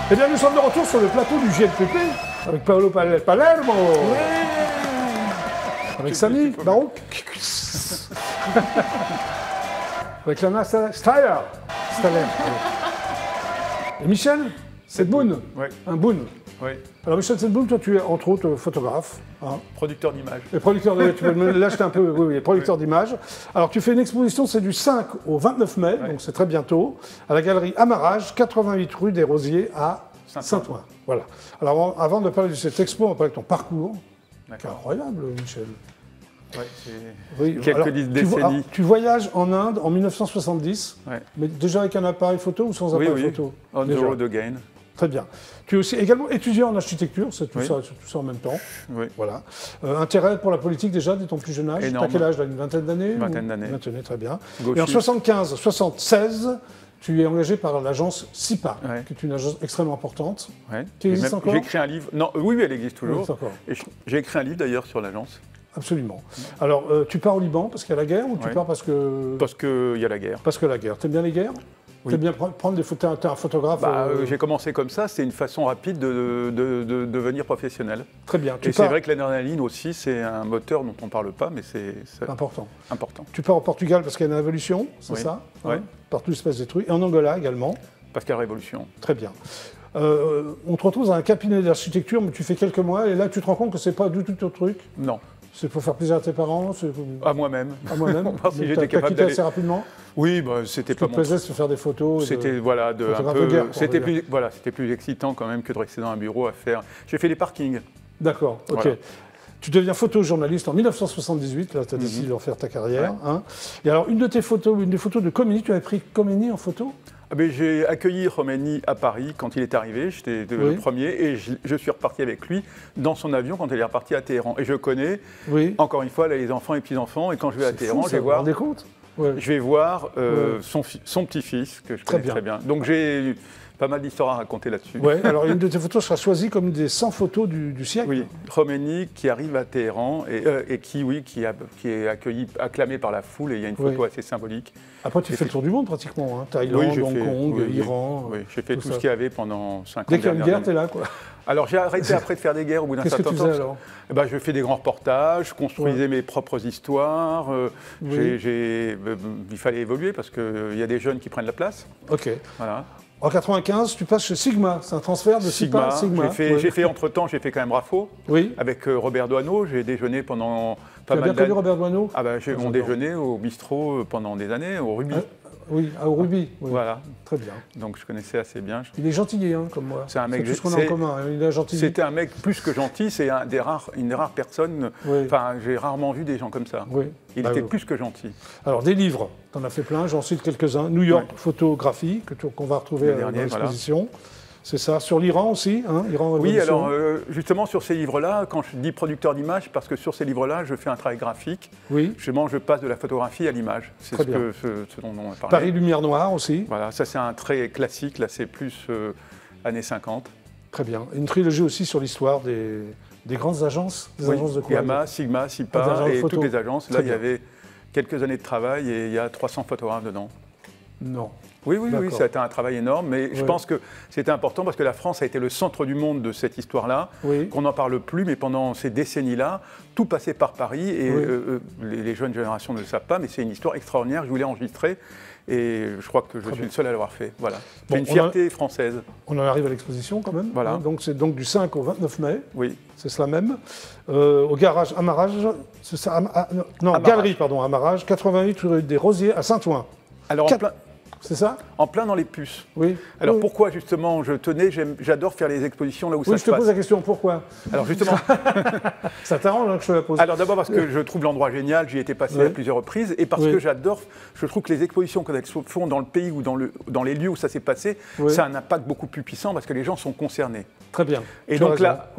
Eh bien, nous sommes de retour sur le plateau du JLPP avec Paolo Palermo. Avec Samy Barouk. Avec Lana Steyer. Et Michel Sedboun. Oui. Un Boun. Oui. Alors Michel Sedboun, toi tu es entre autres photographe. Hein. Producteur d'images. Et producteur tu peux me lâcher un peu, oui, producteur d'images. Alors tu fais une exposition, c'est du 5 au 29 mai, donc c'est très bientôt, à la galerie Amarage, 88 rue des Rosiers à Saint-Ouen. Voilà. Alors avant de parler de cette expo, on va parler de ton parcours. C'est incroyable, Michel. Oui, quelques décennies. Tu voyages en Inde en 1970, mais déjà avec un appareil photo ou sans appareil photo? On the road again. Très bien. Tu es aussi également étudiant en architecture, c'est tout, tout ça en même temps. Oui. Voilà. Intérêt pour la politique déjà dès ton plus jeune âge? Énorme. Tu as quel âge là? Une vingtaine d'années? Une vingtaine d'années. Très bien. Gauchiste. Et en 75-76, tu es engagé par l'agence SIPA, qui est une agence extrêmement importante. Qui existe encore? J'ai écrit un livre. Non, oui, elle existe toujours. Oui, et j'ai écrit un livre d'ailleurs sur l'agence. Absolument. Alors, tu pars au Liban parce qu'il y a la guerre ou tu pars parce que... Parce qu'il y a la guerre. Parce que la guerre. T'aimes bien les guerres? Oui. T'aimes bien prendre des photos? T'es un photographe? J'ai commencé comme ça, c'est une façon rapide de devenir professionnel. Très bien. Et c'est vrai que l'adrénaline aussi, c'est un moteur dont on ne parle pas, mais c'est important. Tu pars au Portugal parce qu'il y a une révolution, c'est ça? Oui. Partout il se passe des trucs. Et en Angola également? Parce qu'il y a la révolution. Très bien. On te retrouve dans un cabinet d'architecture, mais tu fais quelques mois, et là tu te rends compte que c'est pas du tout ton truc? Non. C'est pour faire plaisir à tes parents? À moi-même. À moi-même. Si j'étais capable d'aller assez rapidement? Oui, c'était pas mon... plaisait de se faire des photos? C'était c'était plus excitant quand même que de rester dans un bureau à faire. J'ai fait des parkings. D'accord, ok. Voilà. Tu deviens photojournaliste en 1978, là tu as décidé d'en faire ta carrière. Hein. Et alors une des photos de Khomeini, tu avais pris Khomeini en photo? J'ai accueilli Khomeini à Paris quand il est arrivé, j'étais le premier, et je suis reparti avec lui dans son avion quand il est reparti à Téhéran. Et je connais, encore une fois, les enfants et petits-enfants, et quand je vais à Téhéran, je vais voir... Vous vous rendez compte? Je vais voir son petit-fils, que je connais très bien. Donc j'ai pas mal d'histoires à raconter là-dessus. Oui, alors une de tes photos sera choisie comme une des 100 photos du siècle. Oui, Khomeini qui arrive à Téhéran et qui est accueilli, acclamé par la foule, et il y a une photo assez symbolique. Après, tu fais le tour du monde pratiquement, hein. Thaïlande, Hong Kong, Iran. Oui, j'ai fait tout ce qu'il y avait pendant 5 ans. Dès qu'il y a une guerre, tu es là, quoi. Alors j'ai arrêté après de faire des guerres au bout d'un certain temps. Qu'est-ce que tu faisais alors? Je fais des grands reportages, je construisais mes propres histoires. Il fallait évoluer parce qu'il y a des jeunes qui prennent la place. Ok. Voilà. En 95, tu passes chez Sigma, c'est un transfert de Sigma. J'ai fait entre-temps, j'ai fait quand même Rafo avec Robert Doisneau. J'ai déjeuné pendant pas mal d'années. Tu as bien connu Robert Doisneau? J'ai mon déjeuner au bistrot pendant des années, au Ruby. Oui, au Ruby. Oui. Voilà. Très bien. Donc je connaissais assez bien. Il est gentil, hein, comme moi. C'est un mec. C'est tout ce qu'on a en commun. Il est gentil. C'était un mec plus que gentil. C'est une des rares personnes. Enfin, j'ai rarement vu des gens comme ça. Oui. Il était plus que gentil. Alors des livres, tu en as fait plein. J'en cite quelques-uns. New York Photographie qu'on va retrouver dans l'exposition. Voilà. C'est ça. Sur l'Iran aussi, hein, Iran. Oui, alors justement sur ces livres-là, quand je dis producteur d'images, parce que sur ces livres-là, je fais un travail graphique. Oui. Je passe de la photographie à l'image. C'est ce dont on a parlé. Paris Lumière Noire aussi. Voilà, ça c'est un trait classique. Là, c'est plus années 50. Très bien. Une trilogie aussi sur l'histoire des grandes agences. Des agences de quoi? Gamma, Sigma, SIPA et toutes les agences. Là, il y avait quelques années de travail et il y a 300 photographes dedans. Non. Oui, ça a été un travail énorme, mais je pense que c'était important parce que la France a été le centre du monde de cette histoire-là, qu'on n'en parle plus, mais pendant ces décennies-là, tout passait par Paris et les jeunes générations ne le savent pas, mais c'est une histoire extraordinaire, je voulais enregistrer et je crois que je suis le seul à l'avoir fait. Voilà. C'est une fierté française. On en arrive à l'exposition quand même. Voilà. Donc c'est donc du 5 au 29 mai. Oui. C'est cela même. Au garage Amarage, Galerie, pardon, Amarage, 88 rue des Rosiers à Saint-Ouen. Alors, c'est ça? En plein dans les puces. Oui. Alors pourquoi justement je tenais, j'adore faire les expositions là où ça se passe. Oui, je te pose la question, pourquoi? Alors justement... Ça t'arrange que je te la pose? Alors d'abord parce que je trouve l'endroit génial, j'y étais passé à plusieurs reprises, et parce que j'adore, je trouve que les expositions quand elles se font dans le pays ou dans les lieux où ça s'est passé, ça a un impact beaucoup plus puissant parce que les gens sont concernés. Très bien. Et donc là,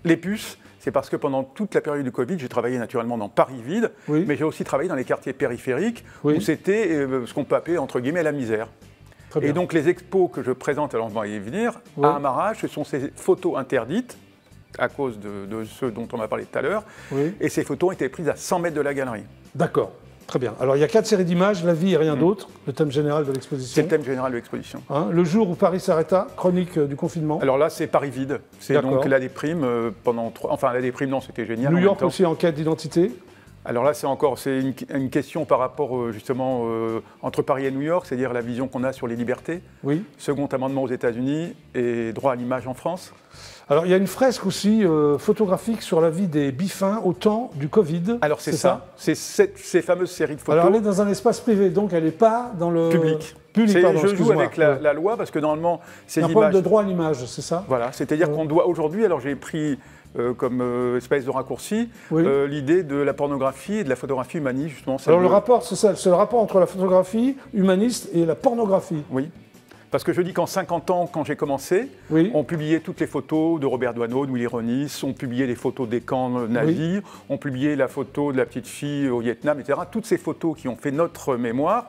les puces... C'est parce que pendant toute la période du Covid, j'ai travaillé naturellement dans Paris vide, mais j'ai aussi travaillé dans les quartiers périphériques où c'était ce qu'on peut appeler entre guillemets la misère. Et donc les expos que je présente, alors on va y venir, à Amarage, ce sont ces photos interdites à cause de ceux dont on a parlé tout à l'heure, et ces photos ont été prises à 100 mètres de la galerie. D'accord. Très bien. Alors, il y a 4 séries d'images, la vie et rien d'autre, le thème général de l'exposition. C'est le thème général de l'exposition. Hein, le jour où Paris s'arrêta, chronique du confinement. Alors là, c'est Paris vide. C'est donc la déprime pendant 3... Enfin, la déprime, non, c'était génial. New York aussi en quête d'identité. Alors là, c'est une question par rapport justement entre Paris et New York, c'est-à-dire la vision qu'on a sur les libertés. Oui. Second amendement aux États-Unis et droit à l'image en France. Alors il y a une fresque aussi photographique sur la vie des Biffins au temps du Covid. Alors c'est ça, c'est ces fameuses séries de photos. Alors elle est dans un espace privé, donc elle n'est pas dans le public. Pardon, je joue avec la loi parce que normalement c'est l'image. Un problème de droit à l'image, c'est ça? Voilà, c'est-à-dire qu'on doit aujourd'hui, alors j'ai pris comme espèce de raccourci, l'idée de la pornographie et de la photographie humaniste, justement. Alors le rapport, c'est ça, c'est le rapport entre la photographie humaniste et la pornographie. Oui. Parce que je dis qu'en 50 ans, quand j'ai commencé, on publiait toutes les photos de Robert Doisneau, de Willy Ronis, on publiait les photos des camps nazis, on publiait la photo de la petite fille au Vietnam, etc. Toutes ces photos qui ont fait notre mémoire,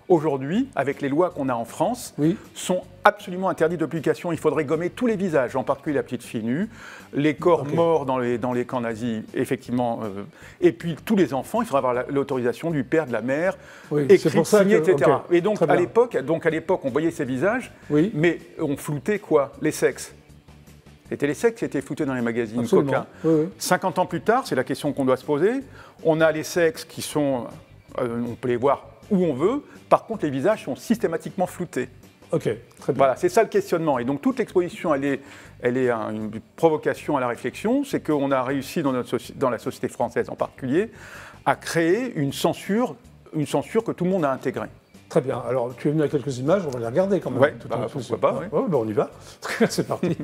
aujourd'hui, avec les lois qu'on a en France, sont absolument interdites de publication. Il faudrait gommer tous les visages, en particulier la petite fille nue, les corps morts dans les camps nazis, effectivement, et puis tous les enfants, il faudrait avoir l'autorisation du père, de la mère, écrit, signé, etc. Et donc à l'époque, on voyait ces visages, mais on floutait quoi? Les sexes. C'était les sexes qui étaient floutés dans les magazines coquins. 50 ans plus tard, c'est la question qu'on doit se poser, on a les sexes qui sont, on peut les voir où on veut, par contre les visages sont systématiquement floutés. Ok, très bien. Voilà, c'est ça le questionnement. Et donc toute l'exposition, elle est une provocation à la réflexion, c'est qu'on a réussi dans la société française en particulier, à créer une censure que tout le monde a intégrée. Très bien. Alors tu es venu avec quelques images, on va les regarder quand même. Oui, pourquoi pas. On y va. C'est parti.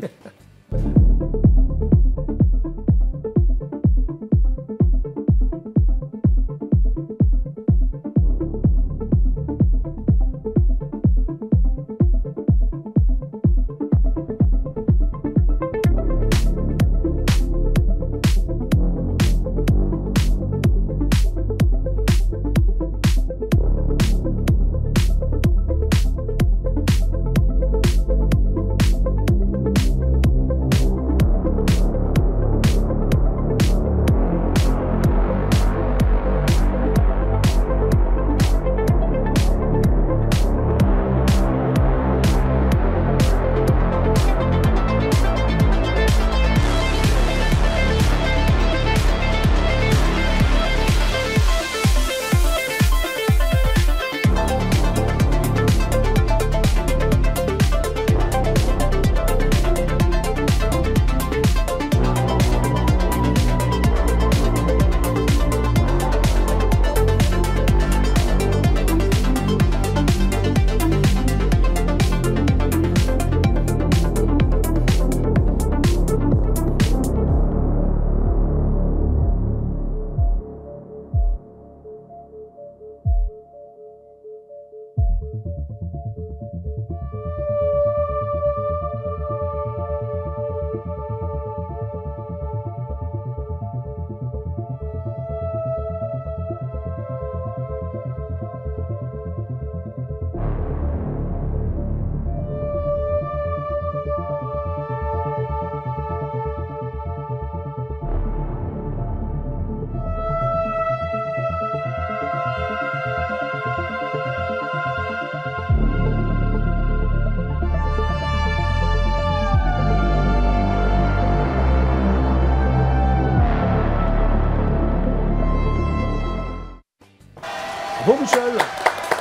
Bon Michel,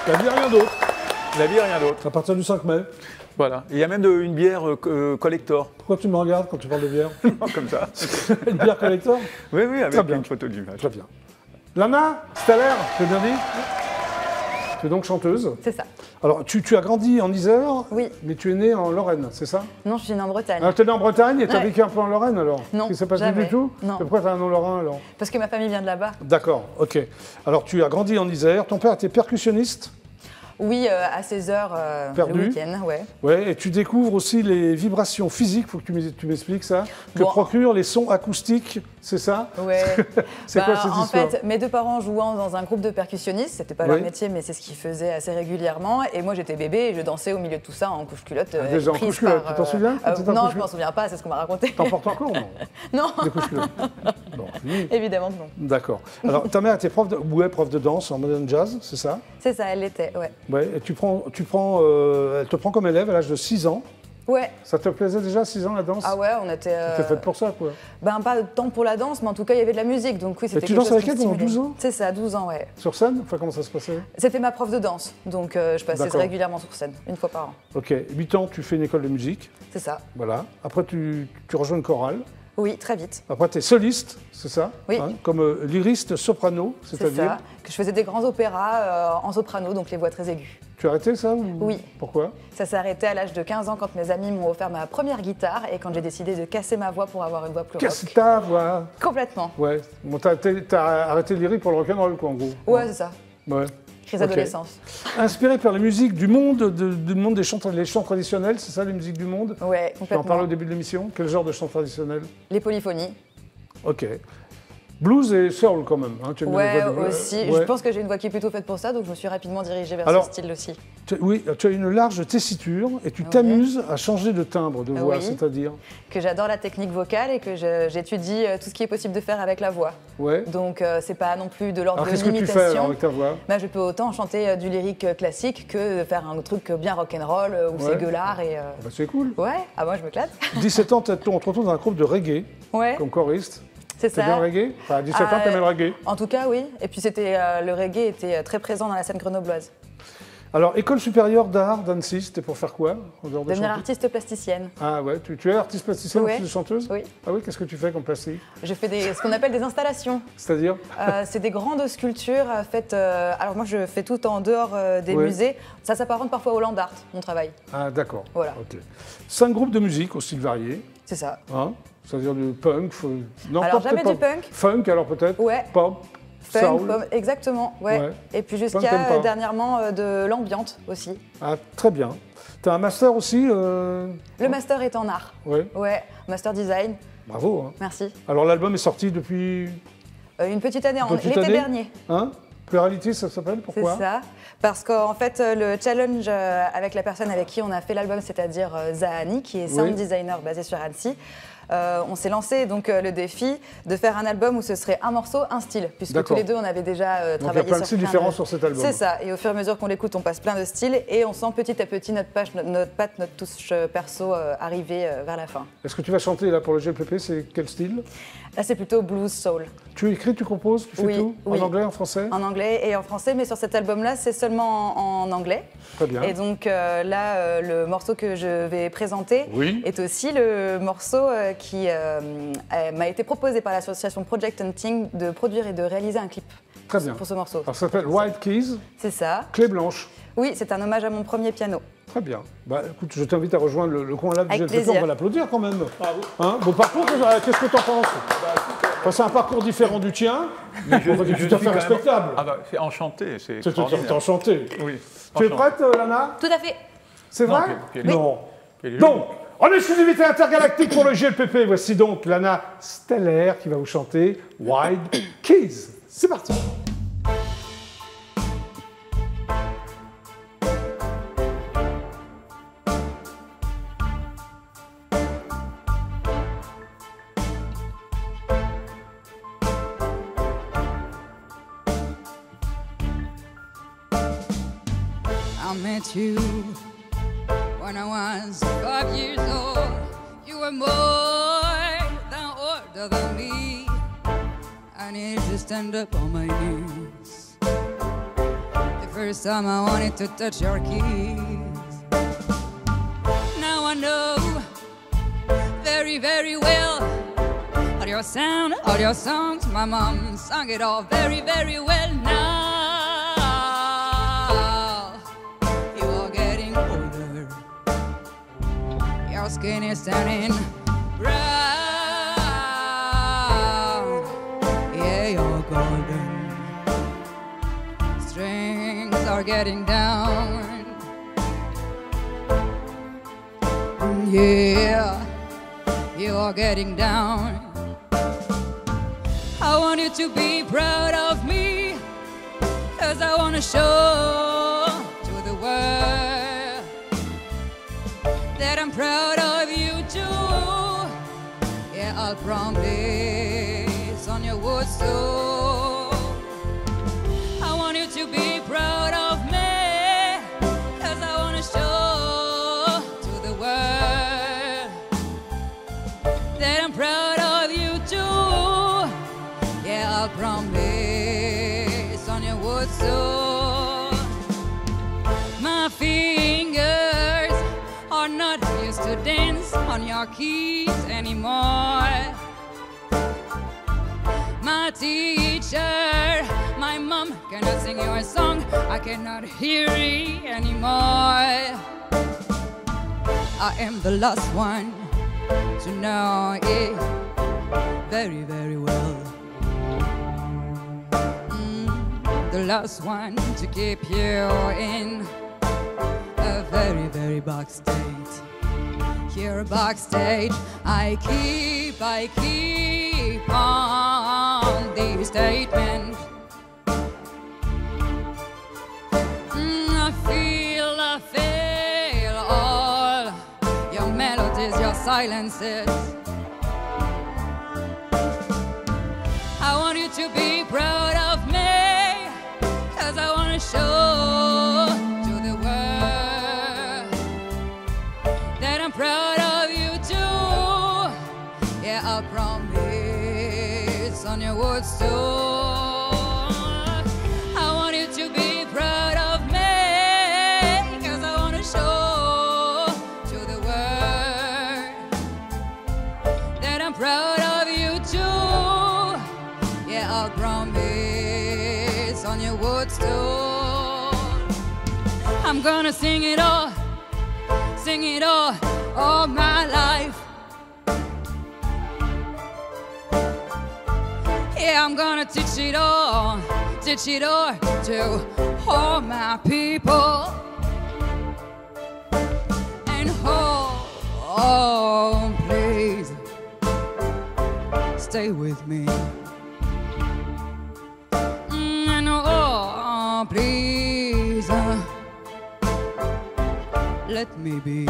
la vie rien d'autre. La vie rien d'autre. À partir du 5 mai. Voilà. Il y a même une bière collector. Pourquoi tu me regardes quand tu parles de bière? Non, comme ça. Une bière collector? Oui, avec une photo du match. Très bien. Lana Staller, tu as bien dit? Tu es donc chanteuse? C'est ça. Alors, tu as grandi en Isère, oui. Mais tu es née en Lorraine, c'est ça? Non, je suis née en Bretagne. Alors, tu es née en Bretagne et tu as vécu un peu en Lorraine alors? Non, qui s'est passé du tout? Non. Pourquoi tu as un nom lorrain alors? Parce que ma famille vient de là-bas. D'accord, ok. Alors, tu as grandi en Isère, ton père était percussionniste? Oui, à 16h le week-end, ouais. Ouais, et tu découvres aussi les vibrations physiques, il faut que tu m'expliques ça, que procurent les sons acoustiques c'est ça? Ouais. C'est quoi cette histoire? En fait, mes deux parents jouant dans un groupe de percussionnistes, c'était pas leur métier, mais c'est ce qu'ils faisaient assez régulièrement. Et moi, j'étais bébé et je dansais au milieu de tout ça en couche-culotte. Déjà en couche-culotte, tu t'en souviens? Non, je m'en souviens pas, c'est ce qu'on m'a raconté. T'en portes encore, non? Non. Des couche-culottes. Bon, évidemment que non. D'accord. Alors, ta mère était prof de danse en modern jazz, c'est ça? C'est ça, elle l'était, ouais. Ouais, et elle te prend comme élève à l'âge de 6 ans. Ouais. Ça te plaisait déjà, 6 ans, la danse? Ah ouais, on était... T'es faite pour ça, quoi. Pas tant pour la danse, mais en tout cas, il y avait de la musique, donc oui, c'était quelque chose qui me stimulait. Tu danses avec elle pendant 12 ans? C'est ça, 12 ans, ouais. Sur scène? Enfin, comment ça se passait? C'était ma prof de danse, donc je passais régulièrement sur scène, une fois par an. Ok, 8 ans, tu fais une école de musique. C'est ça. Voilà. Après, tu rejoins une chorale. Oui, très vite. Après, tu es soliste, c'est ça? Oui. Hein, comme lyriste soprano, c'est-à-dire? C'est ça, que je faisais des grands opéras en soprano, donc les voix très aiguës. Tu as arrêté ça ou... Oui. Pourquoi? Ça s'est arrêté à l'âge de 15 ans quand mes amis m'ont offert ma première guitare et quand j'ai décidé de casser ma voix pour avoir une voix plus rock. Casser ta voix? Complètement. Ouais. Bon, t'as arrêté le lyrique pour le rock'n'roll, quoi, en gros. Ouais, c'est ça. Ouais. Crise d'adolescence. Inspiré par la musique du monde, du monde des chants traditionnels, c'est ça, les musiques du monde? Ouais, complètement. Tu en parlais au début de l'émission. Quel genre de chants traditionnels? Les polyphonies. Ok. Blues et soul quand même. Hein, ouais, aussi. Ouais. Je pense que j'ai une voix qui est plutôt faite pour ça, donc je me suis rapidement dirigée vers ce style aussi. Oui, tu as une large tessiture et tu t'amuses à changer de timbre de voix, c'est-à-dire? Que j'adore la technique vocale et que j'étudie tout ce qui est possible de faire avec la voix. Ouais. Donc c'est pas non plus de l'ordre de l'imitation. Qu'est-ce que tu fais avec ta voix? Je peux autant chanter du lyrique classique que faire un truc bien rock'n'roll où c'est gueulard et... c'est cool. Ouais, moi je m'éclate. 17 ans, on te retrouve dans un groupe de reggae comme choriste. C'est ça. bien le reggae? Enfin, à 17 ans, t'aimais le reggae? En tout cas, oui. Et puis le reggae était très présent dans la scène grenobloise. Alors, École supérieure d'art d'Annecy, c'était pour faire quoi? Devenir artiste plasticienne. Ah ouais, tu es artiste plasticienne, ouais. Tu es chanteuse? Oui. Ah oui, qu'est-ce que tu fais comme plastique? Je fais ce qu'on appelle des installations. C'est-à-dire? C'est des grandes sculptures faites... alors moi, je fais tout en dehors des musées. Ça s'apparente parfois au land art, mon travail. Ah d'accord. Voilà. Okay. 5 groupes de musique au style varié. C'est ça. Hein? C'est-à-dire du punk, non, alors jamais du punk. Funk alors peut-être. Ouais. Pop. Funk, soul. pop, exactement. Ouais. Et puis jusqu'à dernièrement de l'ambiante aussi. Ah très bien. Tu as un master aussi Le master est en art. Ouais. Ouais. Master design. Bravo. Hein. Merci. Alors l'album est sorti depuis une petite année, l'été dernier. Hein? Plurality, ça s'appelle? Pourquoi? C'est ça. Parce qu'en fait, le challenge avec la personne avec qui on a fait l'album, c'est-à-dire Zahani, qui est sound designer basé sur Annecy, on s'est lancé donc le défi de faire un album où ce serait un morceau, un style, puisque tous les deux on avait déjà travaillé sur il y a plein de styles différents sur cet album. C'est ça, et au fur et à mesure qu'on l'écoute, on passe plein de styles et on sent petit à petit notre patte, notre touche perso arriver vers la fin. Est-ce que tu vas chanter là pour le GLPP, c'est quel style? Là c'est plutôt blues soul. Tu écris, tu composes, tu fais tout? En anglais, en français? En anglais et en français, mais sur cet album-là, c'est seulement en anglais. Très bien. Et donc là, le morceau que je vais présenter est aussi le morceau qui m'a été proposé par l'association Project Hunting de produire et de réaliser un clip. Très bien. Pour ce morceau. Alors ça s'appelle White Keys. C'est ça. Clé blanche. Oui, c'est un hommage à mon premier piano. Très bien. Bah, écoute, je t'invite à rejoindre le coin là. Avec plaisir. On va l'applaudir quand même. Hein, bon parcours, qu'est-ce que tu en penses? C'est un parcours différent du tien, mais je tout à fait respectable. Ah bah, c'est enchanté, c'est T'es enchanté. Oui. Tu es prête, Lana? Tout à fait. C'est vrai? Non. Donc, en exclusivité intergalactique pour le GLPP, voici donc Lana Stellaire qui va vous chanter White Keys. C'est parti. I met you when I was 5 years old. You were more than older than me. I needed to stand up on my knees. The first time I wanted to touch your keys. Now I know very, very well all your sound, all your songs. My mom sang it all very, very well now. Your skin is turning brown. Yeah, you're golden. Strings are getting down. Yeah, you are getting down. want you to be proud of me, 'cause I want to show to the world that I'm proud of you too. Yeah, I'll promise on your word so. I want you to be proud of me, 'cause I want to show to the world that I'm proud of you too. Yeah, I'll promise on your word so. My fingers are not used to dance on your keys anymore. My teacher, my mom cannot sing your song. I cannot hear it anymore. I am the last one to know it very, very well. The last one to keep you in a very, very backstage. Here backstage, I keep on the statement. I feel all your melodies, your silences. I want you to be proud of me, 'cause I want to show to the world that I'm proud of you too. Yeah, I'll promise on your word so. I want you to be proud of me, 'cause I want to show to the world that I'm proud of you too. Yeah, I'll promise on your word so. I'm gonna sing it all my life. Yeah, I'm gonna teach it all to all my people. And oh, please, stay with me. And oh, please, let me be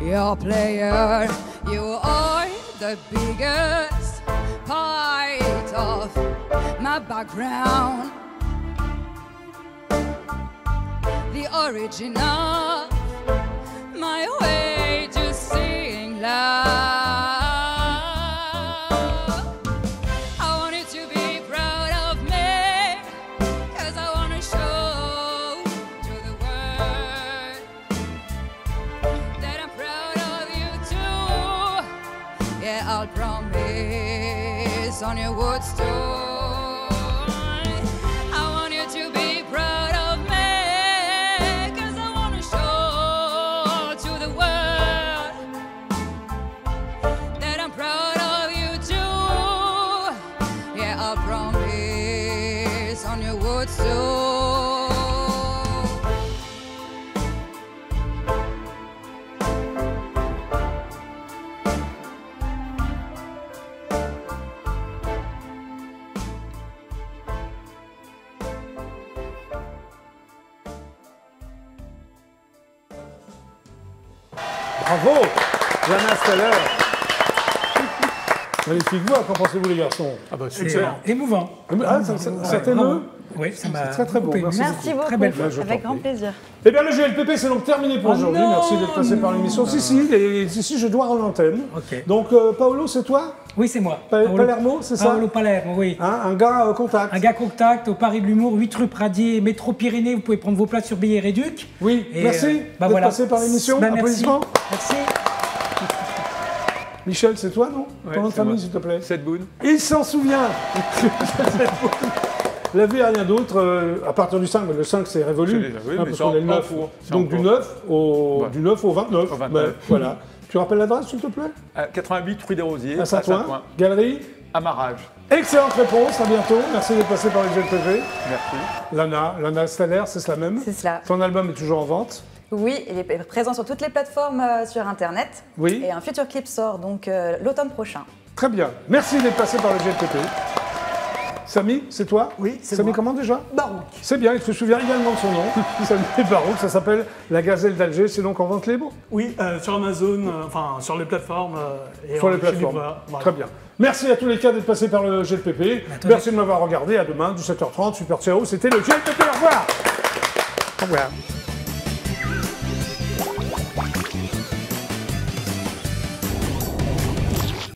your player. You are the biggest part of my background, the origin of my way to sing love. I want you to be proud of me, 'cause I want to show to the world that I'm proud of you too. Yeah, I'll promise on your word store. I want you to be proud of me, 'cause I want to show to the world that I'm proud of you too. Yeah, I'll promise on your word store. Bravo, Lana Steller. Magnifique voix, qu'en pensez-vous les garçons? Ah bah super. Émouvant. Ah, ça t'émeut? Oui, ça m'a très très beau. Merci beaucoup. Très belle voix. Avec grand plaisir. Eh bien, le GLPP, c'est donc terminé pour aujourd'hui. Merci d'être passé par l'émission. Si, je dois rendre l'antenne. Ok. Donc, Paolo, c'est toi? Oui, c'est moi. Palermo, c'est ça? Paolo Palermo, oui. Hein, un gars contact. Un gars contact au Paris de l'Humour, 8 rue Pradier, métro Pyrénées. Vous pouvez prendre vos places sur Billets Réduc. Oui, merci d'être passé par l'émission. Applaudissements. Merci. Michel, c'est toi, non? Ouais, ton nom de c'est moi. famille, s'il te plaît. Sedboun. Il s'en souvient. La vie a rien d'autre, à partir du 5, le 5 c'est révolu, Oui, hein, mais parce qu'on est le 9, donc du 9 au 29. Au 29. Ben, voilà. Tu rappelles l'adresse, s'il te plaît? 88 rue des Rosiers, À Saint-Ouen, galerie Amarrage. Excellente réponse, à bientôt. Merci d'être passé par le GLPP. Merci. Lana Steller, c'est cela même? C'est cela. Ton album est toujours en vente? Oui, il est présent sur toutes les plateformes sur Internet. Oui. Et un futur clip sort donc l'automne prochain. Très bien. Merci d'être passé par le GLPP. Samy, c'est toi? Oui, c'est Samy, moi. comment déjà? Barouk. C'est bien, il se souvient également de son nom. Samy Barouk, ça s'appelle La Gazelle d'Alger, c'est donc en vente libre? Oui, sur Amazon, enfin sur les plateformes. Et sur les chez plateformes. Livra, voilà. Très bien. Merci à tous les cas d'être passés par le GLPP. Merci de m'avoir regardé. À demain, 17h30, Super Ciao. C'était le GLPP. Au revoir. Au revoir.